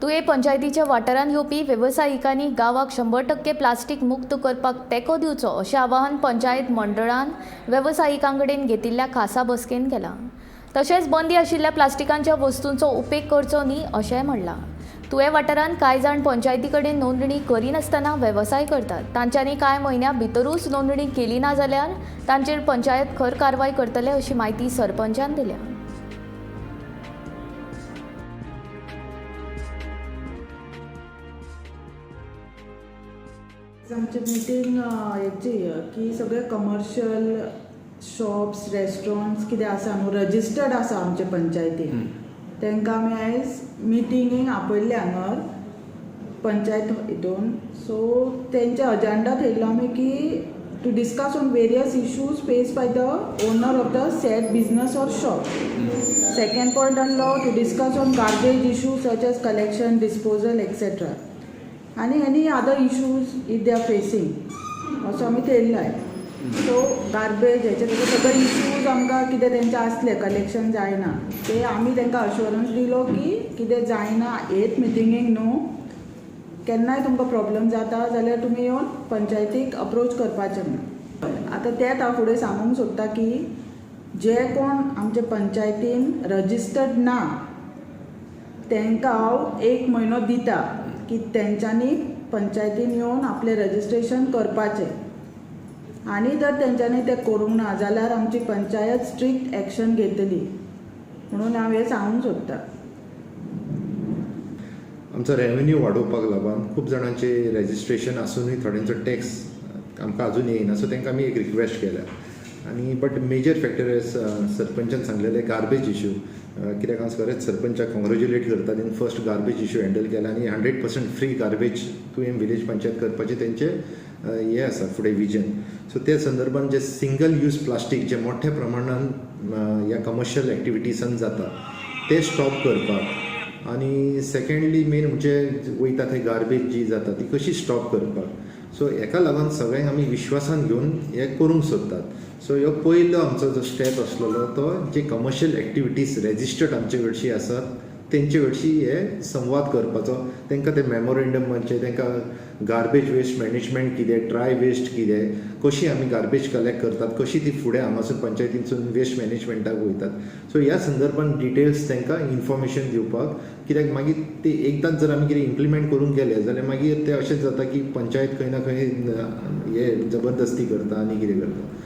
तुवें पंचायतीच्या वाठारांत येवपी वेवसायिकांनी गांवाक 100% प्लास्टीक मुक्त करपाक तेंको दिवचो अशें आवाहन पंचायत मंडळान वेवसायिकां कडेन घेतिल्ल्या खासा बसकेंत केलां. तशेंच बंदी आशिल्ल्या प्लास्टिकांच्या वस्तूंचो उपेग करचो न्ही अशेंय म्हणलां. तुवें वाठारांत कांय जाण पंचायती कडेन नोंदणी करिनासतना वेवसाय करतात. तांच्यांनी कांय म्हयन्या भितरूच नोंदणी केली ना जाल्यार तांचेर पंचायत खर कारवाय करतले अशी माहिती सरपंचान दिल्या. आमची मिटींग हेची की सगळे कमर्शियल शॉप्स रेस्टॉरंट्स कितें आसा न्हू रजिस्टर्ड आसा आमचे पंचायतीन तांकां आमी आयज मिटिंगेक आपयल्ले हांगा पंचायत हितून. सो तेंचे अजेंडा थेयल्लो आमी की to discuss on various issues face by the owner of the said business or shop. Second point आहलो to discuss on garbage issues such as collection disposal etcetera आनी any other issues if they are facing असो आमी थेयल्लो आहे. So garbage हेचे सगळे issues आमकां कितें तेंचे आसले कलेक्शन जायना ते आमी तांकां अश्युरन्स दिलो की कितें जायना हेच मिटिंगेक न्हू केन्नाय तुमकां प्रॉब्लम जाता जाल्यार तुमी येवन पंचायतीक अप्रोच करपाचें म्हणून. आतां तेंच हांव फुडें सांगूंक सोदता की जे कोण आमचे पंचायतीन रजिस्टर्ड ना तांकां हांव 1 म्हयनो दिता की तेंच्यांनी पंचायतीन येवन आपलें रजिस्ट्रेशन करपाचें आनी जर तेंच्यांनी तें करूंक ना जाल्यार आमची पंचायत स्ट्रिक्ट एक्शन घेतली म्हणून हांव हें सांगूंक सोदतां. आमचो रेव्हेन्यू वाडोवपाक लागून खूब जाणांचे रेजिस्ट्रेशन आसूनय थोड्यांचो टॅक्स आमकां अजून येयना. सो तांकां आमी एक रिक्वेस्ट केल्या आनी बट मेजर फॅक्टर एज सरपंचान सांगलेले गार्बेज इश्यू. कित्याक हांव खरेंच सरपंचाक कॉंग्रेच्युलेट करता तेणें फर्स्ट गार्बेज इश्यू हँडल केला आनी 100% फ्री गार्बेज तुवें विलेज पंचायत करपाचें तेंचें हें आसा फुडें विजन. सो त्या संदर्भान जे सिंगल यूज प्लास्टीक जे मोठ्या प्रमाणान ह्या कमर्शियल एक्टिविटीसान जाता ते स्टॉप करपाक आनी सेकेंडली मेन म्हणजे वयता थंय गार्बेज जी जाता ती कशी स्टॉप करपाक. सो हेका लागून सगळ्यांक आमी विश्वासान घेवन हें करूंक सोदतात. सो ह्यो पयलो आमचो जो स्टेप आसलेलो तो जे कमर्शियल एक्टिविटीज रेजिस्टर्ड आमचे कडची आसात तेंचे कडशी हे संवाद करपाचो. तांकां ते मेमोरेंडम म्हणजे तांकां गार्बेज वेस्ट मॅनेजमेंट कितें ड्राय वेस्ट कितें कशी आमी गार्बेज कलेक्ट करतात कशी ती फुडें हांगासून पंचायतींतसून वेस्ट मॅनेजमेंटाक वयतात. सो ह्या संदर्भान डिटेल्स तांकां इन्फॉर्मेशन दिवपाक कित्याक मागीर ते एकदांच जर आमी कितें इम्प्लिमेंट करूंक गेले जाल्यार मागीर ते अशेंच जाता की पंचायत खंय ना खंय हे जबरदस्ती करता आनी कितें करता.